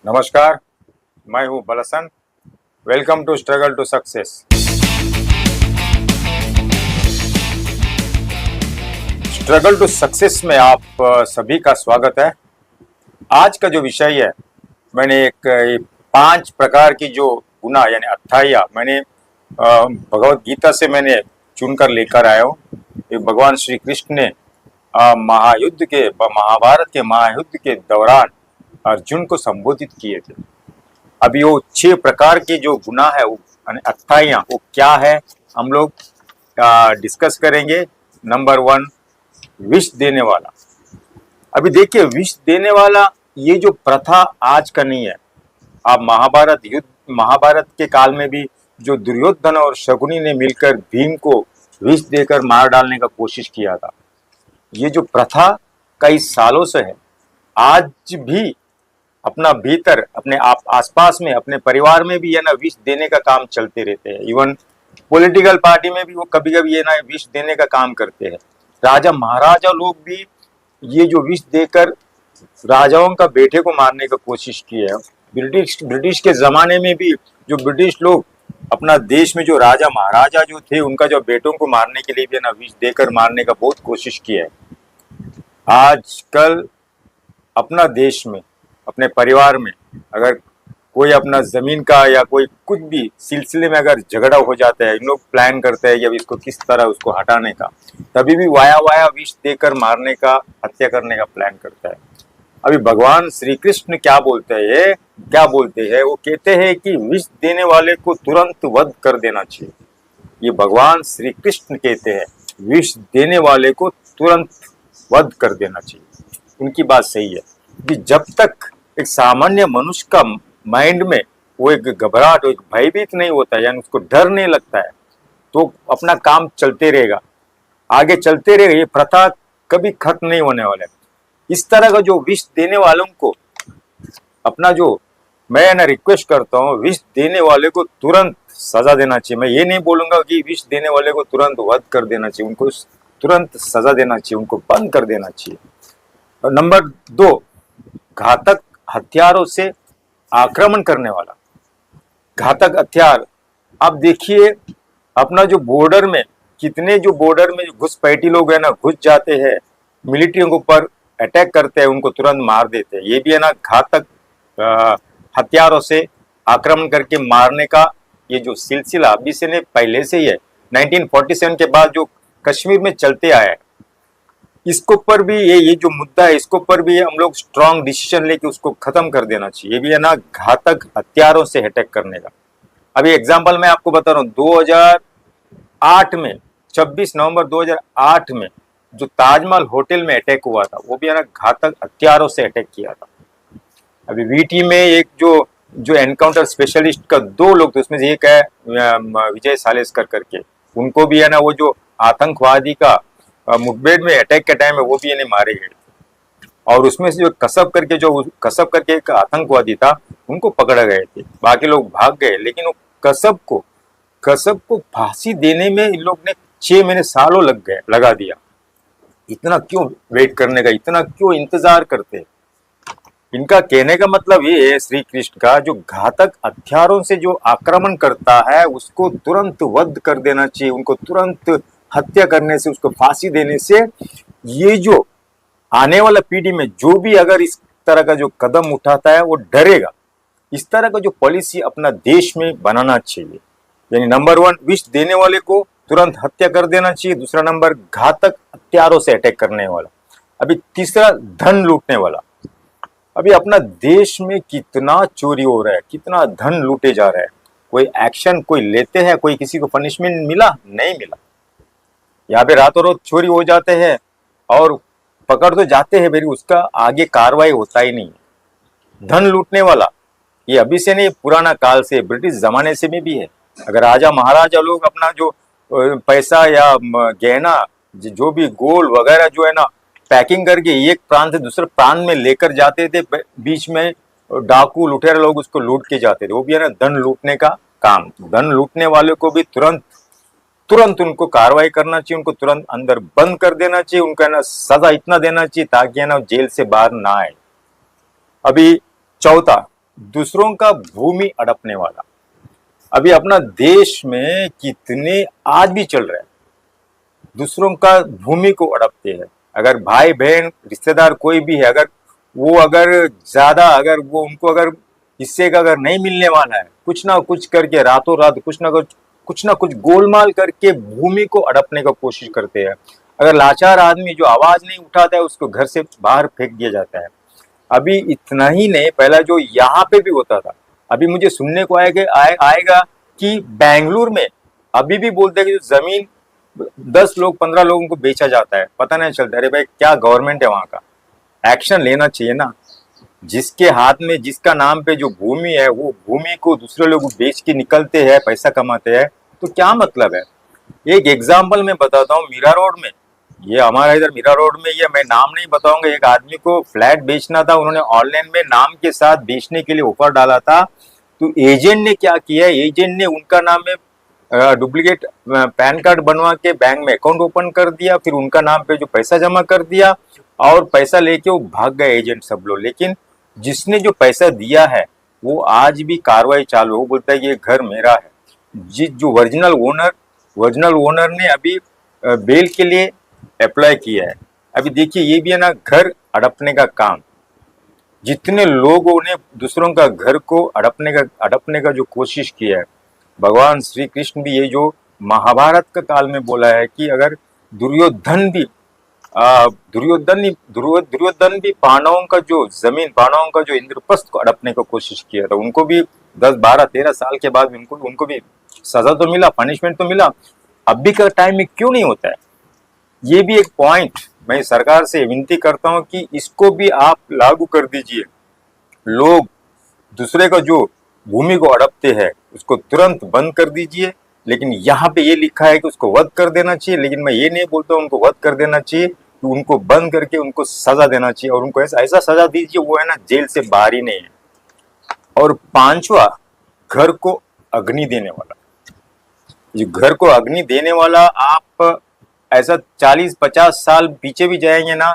नमस्कार, मैं हूं Balsan. Welcome to struggle to success. Struggle to success में आप सभी का स्वागत है। आज का जो विषय है, मैंने एक 5 प्रकार की जो गुना यानी अट्ठाइयाँ मैंने भगवत गीता से मैंने चुनकर लेकर आया हूँ। ये भगवान श्री कृष्ण ने महाभारत के महायुद्ध के दौरान अर्जुन को संबोधित किए थे। अभी वो 6 प्रकार के जो गुना है, वो अट्ठाइयाँ, वो क्या है हम लोग डिस्कस करेंगे। नंबर 1, विष देने वाला। अभी देखिए, विष देने वाला ये जो प्रथा आज का नहीं है। आप महाभारत के काल में भी जो दुर्योधन और शकुनी ने मिलकर भीम को विष देकर मार डालने का कोशिश किया था, ये जो प्रथा कई सालों से है। आज भी अपना भीतर, अपने आसपास में, अपने परिवार में भी ये ना विष देने का काम चलते रहते हैं। इवन पॉलिटिकल पार्टी में भी वो कभी कभी ये ना विष देने का काम करते हैं। राजा महाराजा लोग भी ये जो विष देकर राजाओं का बेटे को मारने का कोशिश की है। ब्रिटिश के जमाने में भी जो ब्रिटिश लोग अपना देश में जो राजा महाराजा जो थे, उनका जो बेटों को मारने के लिए भी ना विष देकर मारने का बहुत कोशिश किया है। आजकल अपना देश में, अपने परिवार में अगर कोई अपना जमीन का या कोई कुछ भी सिलसिले में अगर झगड़ा हो जाता है, इन लोग प्लान करते हैं जब इसको किस तरह उसको हटाने का, तभी भी वाया विष देकर मारने का, हत्या करने का प्लान करता है। अभी भगवान श्री कृष्ण क्या बोलते हैं, वो कहते हैं कि विष देने वाले को तुरंत वध कर देना चाहिए। ये भगवान श्री कृष्ण कहते हैं, विष देने वाले को तुरंत वध कर देना चाहिए। उनकी बात सही है कि जब तक एक सामान्य मनुष्य का माइंड में वो एक घबराहट, एक भयभीत नहीं होता है, यानी उसको डर नहीं लगता है, तो अपना काम चलते रहेगा, आगे चलते रहेगा। ये प्रथा कभी खत्म नहीं होने वाला है। इस तरह का जो विष देने वालों को अपना जो मैं ना रिक्वेस्ट करता हूँ, विष देने वाले को तुरंत सजा देना चाहिए। मैं ये नहीं बोलूंगा कि विष देने वाले को तुरंत वध कर देना चाहिए, उनको तुरंत सजा देना चाहिए, उनको बंद कर देना चाहिए। और नंबर 2, घातक हथियारों से आक्रमण करने वाला। घातक हथियार, आप देखिए अपना जो बॉर्डर में, कितने जो बॉर्डर में घुसपैठी लोग है ना, घुस जाते हैं, मिलिट्रियों के ऊपर अटैक करते हैं, उनको तुरंत मार देते हैं। ये भी है ना घातक हथियारों से आक्रमण करके मारने का ये जो सिलसिला अभी से नहीं, पहले से ही है। 1947 के बाद जो कश्मीर में चलते आया है, इसके ऊपर भी ये जो मुद्दा है, इसके ऊपर भी हम लोग स्ट्रांग डिसीजन लेके उसको खत्म कर देना चाहिए। ये भी है ना घातक हथियारों से अटैक करने का। अभी एग्जांपल मैं आपको बता रहा हूँ, 2008 में 26 नवंबर 2008 में जो ताजमहल होटल में अटैक हुआ था, वो भी है ना घातक हथियारों से अटैक किया था। अभी वीटी में एक जो एनकाउंटर स्पेशलिस्ट का 2 लोग थे, उसमें से एक है विजय सालेस्कर करके, उनको भी है ना वो जो आतंकवादी का मुठभेड़ में अटैक के टाइम में वो भी इन्हें मारे गए थे। और उसमें से जो कसब करके एक आतंकवादी था, उनको पकड़ा गए थे। बाकी लोग भाग गए, लेकिन वो कसब को फांसी देने में इन लोग ने 6 महीने सालों लगा दिया। इतना क्यों वेट करने का, इतना क्यों इंतजार करते? इनका कहने का मतलब ये है, श्री कृष्ण का, जो घातक हथियारों से जो आक्रमण करता है उसको तुरंत वध कर देना चाहिए। उनको तुरंत हत्या करने से, उसको फांसी देने से, ये जो आने वाला पीढ़ी में जो भी अगर इस तरह का जो कदम उठाता है वो डरेगा। इस तरह का जो पॉलिसी अपना देश में बनाना चाहिए। यानी नंबर 1, विष देने वाले को तुरंत हत्या कर देना चाहिए। दूसरा नंबर, घातक हथियारों से अटैक करने वाला। अभी तीसरा, धन लूटने वाला। अभी अपना देश में कितना चोरी हो रहा है, कितना धन लूटे जा रहा है, कोई एक्शन कोई लेते हैं? कोई किसी को पनिशमेंट मिला? नहीं मिला। यहाँ पे रातों रात चोरी हो जाते हैं और पकड़ तो जाते हैं, मेरी उसका आगे कार्रवाई होता ही नहीं। धन लूटने वाला ये अभी से नहीं, पुराना काल से, ब्रिटिश जमाने से भी है। अगर राजा महाराजा लोग अपना जो पैसा या गहना, जो भी गोल्ड वगैरह जो है ना, पैकिंग करके एक प्रांत से दूसरे प्रांत में लेकर जाते थे, बीच में डाकू लुटेरे लोग उसको लूट के जाते थे। वो भी है ना धन लूटने का काम। धन लूटने वाले को भी तुरंत उनको कार्रवाई करना चाहिए, उनको तुरंत अंदर बंद कर देना चाहिए, उनको है ना सजा इतना देना चाहिए ताकि है ना जेल से बाहर ना आए। अभी चौथा, दूसरों का भूमि हड़पने वाला। अभी अपना देश में कितने आज भी चल रहे हैं, दूसरों का भूमि को हड़पते हैं। अगर भाई बहन रिश्तेदार कोई भी है, अगर ज्यादा अगर वो उनको अगर हिस्से का अगर नहीं मिलने वाला है, कुछ ना कुछ करके रातों रात कुछ ना कुछ गोलमाल करके भूमि को हड़पने का कोशिश करते हैं। अगर लाचार आदमी जो आवाज नहीं उठाता है उसको घर से बाहर फेंक दिया जाता है। अभी इतना ही नहीं, पहला जो यहाँ पे भी होता था, अभी मुझे सुनने को आएगा कि बेंगलुरु में अभी भी बोलते हैं कि जो जमीन 10 लोग 15 लोगों को बेचा जाता है, पता नहीं चलता। अरे भाई, क्या गवर्नमेंट है वहां का? एक्शन लेना चाहिए ना। जिसके हाथ में जिसका नाम पे जो भूमि है, वो भूमि को दूसरे लोग बेच के निकलते हैं, पैसा कमाते हैं, तो क्या मतलब है? एक एग्जाम्पल मैं बताता हूँ। मीरा रोड में, ये हमारा इधर मीरा रोड में, ये मैं नाम नहीं बताऊंगा, एक आदमी को फ्लैट बेचना था, उन्होंने ऑनलाइन में नाम के साथ बेचने के लिए ऑफर डाला था। तो एजेंट ने क्या किया, एजेंट ने उनका नाम में डुप्लीकेट पैन कार्ड बनवा के बैंक में अकाउंट ओपन कर दिया, फिर उनका नाम पे जो पैसा जमा कर दिया और पैसा लेके वो भाग गए एजेंट सब लोग। लेकिन जिसने जो पैसा दिया है वो आज भी कार्रवाई चालू है, वो बोलता है ये घर मेरा है। जो ओरिजिनल ओनर ने अभी बेल के लिए अप्लाई किया है। अभी देखिए, ये भी है ना घर हड़पने का काम। जितने लोगों ने दूसरों का घर को हड़पने का जो कोशिश किया है, भगवान श्री कृष्ण भी ये जो महाभारत का काल में बोला है कि अगर दुर्योधन भी दुर्योधन भी पांडवों का जो जमीन, पांडवों का जो इंद्रप्रस्थ को हड़पने की कोशिश किया था, उनको भी 10 12 13 साल के बाद उनको भी सजा तो मिला, पनिशमेंट तो मिला। अभी का टाइम में क्यों नहीं होता है? ये भी एक पॉइंट मैं सरकार से विनती करता हूं कि इसको भी आप लागू कर दीजिए। लोग दूसरे का जो भूमि को हड़पते हैं उसको तुरंत बंद कर दीजिए। लेकिन यहाँ पे ये लिखा है कि उसको वध कर देना चाहिए, लेकिन मैं ये नहीं बोलता उनको वध कर देना चाहिए, तो उनको बंद करके उनको सजा देना चाहिए, और उनको ऐसा सजा दीजिए वो है ना जेल से बाहर ही नहीं है। और पांचवा, घर को अग्नि देने वाला। जो घर को अग्नि देने वाला, आप ऐसा 40 50 साल पीछे भी जाएंगे ना,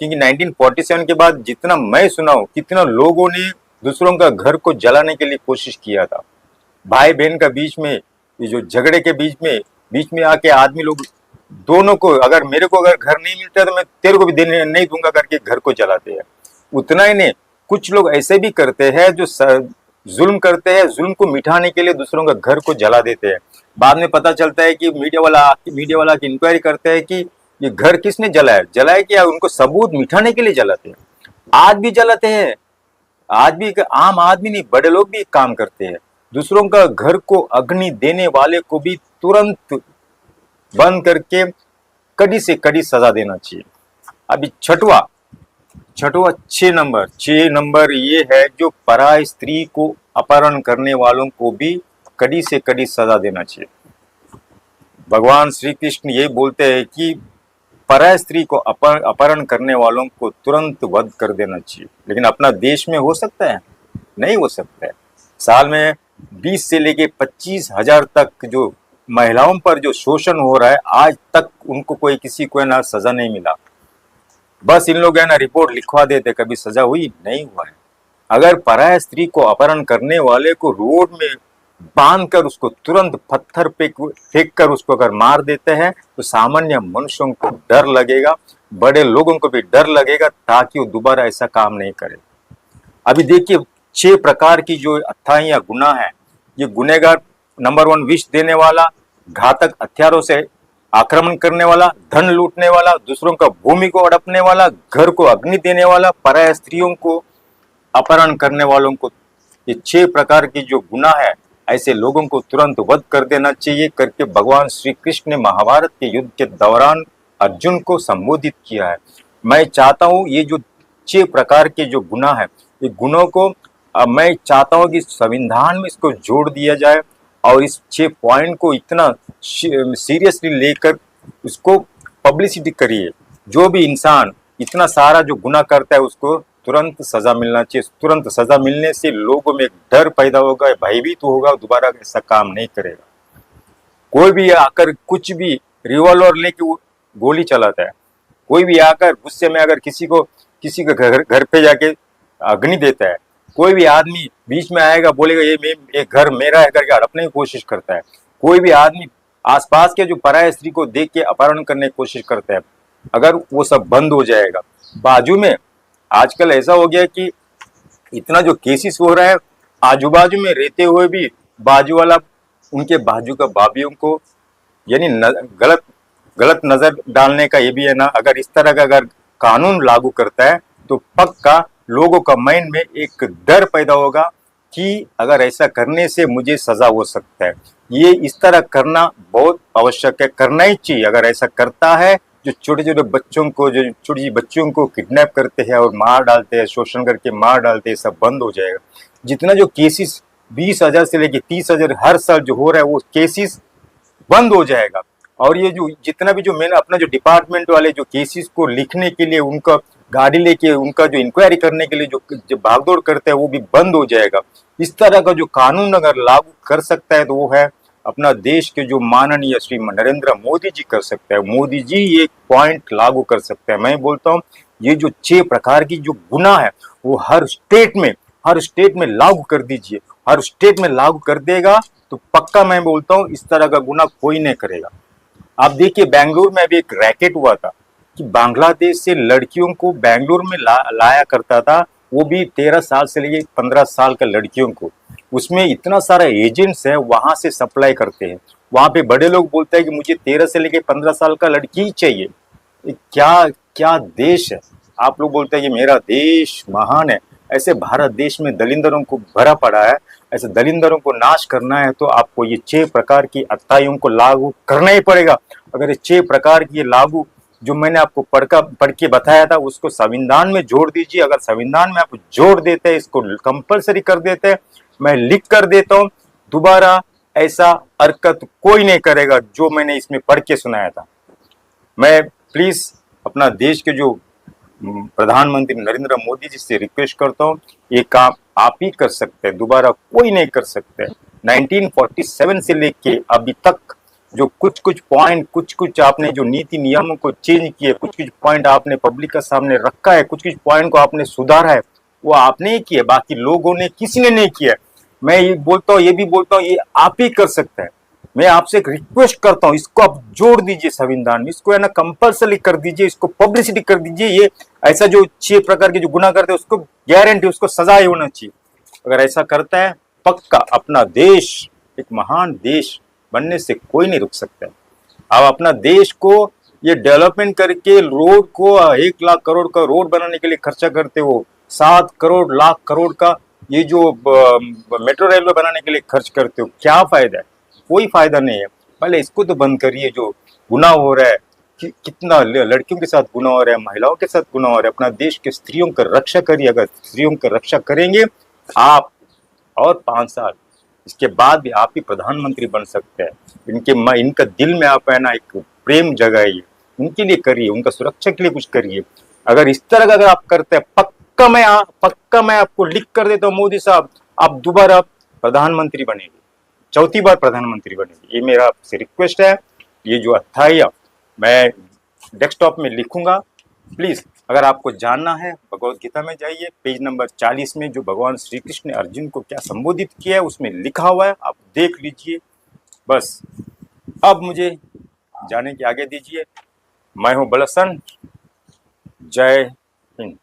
क्योंकि 1947 के बाद जितना मैं सुना हूं, कितना लोगों ने दूसरों का घर को जलाने के लिए कोशिश किया था। भाई बहन का बीच में, ये जो झगड़े के बीच में आके आदमी लोग दोनों को, अगर मेरे को अगर घर नहीं मिलता तो मैं तेरे को भी देने नहीं दूंगा करके घर को जलाते हैं। उतना ही नहीं, कुछ लोग ऐसे भी करते हैं जो जुल्म करते हैं, जुल्म को मिटाने के लिए दूसरों का घर को जला देते हैं। बाद में पता चलता है कि मीडिया वाला की इंक्वायरी करते हैं कि ये घर किसने जलाया क्या, उनको सबूत मिटाने के लिए जलाते हैं। आज भी जलाते हैं, आज भी आम आदमी नहीं, बड़े लोग भी काम करते हैं। दूसरों का घर को अग्नि देने वाले को भी तुरंत बंद करके कड़ी से कड़ी सजा देना चाहिए। अभी छठवा 6 नंबर ये है, जो पराय स्त्री को अपहरण करने वालों को भी कड़ी से कड़ी सजा देना चाहिए। भगवान श्री कृष्ण ये बोलते हैं कि पराय स्त्री को अपहरण करने वालों को तुरंत वध कर देना चाहिए। लेकिन अपना देश में हो सकता है? नहीं हो सकता है। साल में 20 से लेके 25,000 तक जो महिलाओं पर जो शोषण हो रहा है, आज तक उनको किसी को ना सजा नहीं मिला। बस इन लोग है ना रिपोर्ट लिखवा देते, कभी सजा हुई नहीं हुआ है। अगर पराय स्त्री को अपहरण करने वाले को रोड में बांध कर उसको तुरंत पत्थर पे फेंक कर उसको अगर मार देते हैं, तो सामान्य मनुष्यों को डर लगेगा, बड़े लोगों को भी डर लगेगा, ताकि वो दोबारा ऐसा काम नहीं करे। अभी देखिए, 6 प्रकार की जो अथाइयां गुनाह है, ये गुनेगार नंबर 1 विष देने वाला, घातक हथियारों से आक्रमण करने वाला, धन लूटने वाला, दूसरों का भूमि को हड़पने वाला, घर को अग्नि देने वाला, पराय स्त्रियों को अपहरण करने वालों को, ये 6 प्रकार की जो गुनाह है, ऐसे लोगों को तुरंत वध कर देना चाहिए करके भगवान श्री कृष्ण ने महाभारत के युद्ध के दौरान अर्जुन को संबोधित किया है। मैं चाहता हूं ये जो 6 प्रकार के जो गुनाह है, ये गुनों को मैं चाहता हूं कि संविधान में इसको जोड़ दिया जाए, और इस 6 पॉइंट को इतना सीरियसली लेकर उसको पब्लिसिटी करिए। जो भी इंसान इतना सारा जो गुनाह करता है उसको तुरंत सजा मिलना चाहिए। तुरंत सजा मिलने से लोगों में एक डर पैदा होगा, भयभीत होगा, दोबारा ऐसा काम नहीं करेगा। कोई भी आकर कुछ भी रिवॉल्वर लेके वो गोली चलाता है, कोई भी आकर गुस्से में अगर किसी के घर पे जाके अग्नि देता है, कोई भी आदमी बीच में आएगा, बोलेगा ये घर मेरा है करके हड़पने की कोशिश करता है। कोई भी आदमी आसपास के जो पराये स्त्री को देख के अपहरण करने की कोशिश करता है। अगर वो सब बंद हो जाएगा, बाजू में आजकल ऐसा हो गया कि इतना जो केसेस हो रहा है, आजू बाजू में रहते हुए भी बाजू वाला उनके बाजू का भाभीियों को यानी गलत गलत नजर डालने का ये भी है ना। अगर इस तरह का अगर कानून लागू करता है तो पक्का लोगों का माइंड में एक डर पैदा होगा कि अगर ऐसा करने से मुझे सजा हो सकता है। ये इस तरह करना बहुत आवश्यक है, करना ही चाहिए। अगर ऐसा करता है, जो छोटे छोटे बच्चों को, जो छोटी छोटी बच्चियों को किडनैप करते हैं और मार डालते हैं, शोषण करके मार डालते हैं, सब बंद हो जाएगा। जितना जो केसेस 20,000 से लेके 30,000 हर साल जो हो रहा है, वो केसेस बंद हो जाएगा। और ये जो जितना भी जो मैंने अपना जो डिपार्टमेंट वाले जो केसेस को लिखने के लिए उनका गाड़ी लेके उनका जो इंक्वायरी करने के लिए जो भागदौड़ करते हैं, वो भी बंद हो जाएगा। इस तरह का जो कानून अगर लागू कर सकता है तो वो है अपना देश के जो माननीय श्री नरेंद्र मोदी जी कर सकते हैं। मोदी जी ये पॉइंट लागू कर सकते हैं। मैं बोलता हूँ ये जो 6 प्रकार की जो गुनाह है वो हर स्टेट में लागू कर दीजिए। हर स्टेट में लागू कर देगा तो पक्का मैं बोलता हूँ इस तरह का गुनाह कोई नहीं करेगा। आप देखिए बेंगलुरु में भी एक रैकेट हुआ था कि बांग्लादेश से लड़कियों को बेंगलुरु में लाया करता था, वो भी 13 साल से लेके 15 साल का लड़कियों को। उसमें इतना सारा एजेंट्स है, वहां से सप्लाई करते हैं। वहां पे बड़े लोग बोलते हैं कि मुझे 13 से लेके 15 साल का लड़की ही चाहिए। ये क्या क्या देश है। आप लोग बोलते हैं कि मेरा देश महान है। ऐसे भारत देश में दलिंदरों को भरा पड़ा है। ऐसे दलिंदरों को नाश करना है तो आपको ये 6 प्रकार की अच्छाइयों को लागू करना ही पड़ेगा। अगर ये 6 प्रकार की लागू जो मैंने आपको पढ़ के बताया था उसको संविधान में जोड़ दीजिए। अगर संविधान में आप जोड़ देते हैं, इसको कंपलसरी कर देते हैं, मैं लिख कर देता हूं, दोबारा ऐसा हरकत कोई नहीं करेगा जो मैंने इसमें पढ़ के सुनाया था। मैं प्लीज अपना देश के जो प्रधानमंत्री नरेंद्र मोदी जी से रिक्वेस्ट करता हूँ, ये काम आप ही कर सकते हैं, दोबारा कोई नहीं कर सकते। 1947 से लेके अभी तक जो कुछ कुछ आपने जो नीति नियमों को चेंज किए, कुछ पॉइंट आपने पब्लिक का सामने रखा है, कुछ पॉइंट को आपने सुधारा है, वो आपने ही किया, बाकी लोगों ने किसी ने नहीं किया। मैं ये बोलता हूँ, ये भी बोलता हूँ, ये आप ही कर सकते हैं। मैं आपसे एक रिक्वेस्ट करता हूँ, इसको आप जोड़ दीजिए संविधान में, इसको है ना कंपल्सरी कर दीजिए, इसको पब्लिसिटी कर दीजिए। ये ऐसा जो 6 प्रकार के जो गुनाह करते हैं उसको गारंटी, उसको सजा ही होना चाहिए। अगर ऐसा करता है पक्का अपना देश एक महान देश बनने से कोई नहीं रुक सकता है। आप अपना देश को ये डेवलपमेंट करके रोड को 1 लाख करोड़ का रोड बनाने के लिए खर्चा करते हो, 7 करोड़ लाख करोड़ का ये जो मेट्रो रेलवे बनाने के लिए खर्च करते हो, क्या फायदा है? कोई फायदा नहीं है। पहले इसको तो बंद करिए। जो गुनाह हो रहा है कितना लड़कियों के साथ गुनाह हो रहा है, महिलाओं के साथ गुनाह हो रहा है। अपना देश के स्त्रियों की रक्षा करिए। अगर स्त्रियों की रक्षा करेंगे आप, और 5 साल इसके बाद भी आप ही प्रधानमंत्री बन सकते हैं। इनका दिल में आप है ना एक प्रेम जगाइए, उनके लिए करिए, उनका सुरक्षा के लिए कुछ करिए। अगर इस तरह का अगर आप करते हैं, पक्का मैं आपको लिख कर देता हूँ, मोदी साहब आप दोबारा प्रधानमंत्री बनेंगे, 4थी बार प्रधानमंत्री बनेंगे। ये मेरा आपसे रिक्वेस्ट है। ये जो अध्याय मैं डेस्कटॉप में लिखूंगा, प्लीज अगर आपको जानना है भगवत गीता में जाइए, पेज नंबर 40 में जो भगवान श्री कृष्ण ने अर्जुन को क्या संबोधित किया है उसमें लिखा हुआ है, आप देख लीजिए। बस अब मुझे जाने की आगे दीजिए। मैं हूं बलसन। जय हिंद।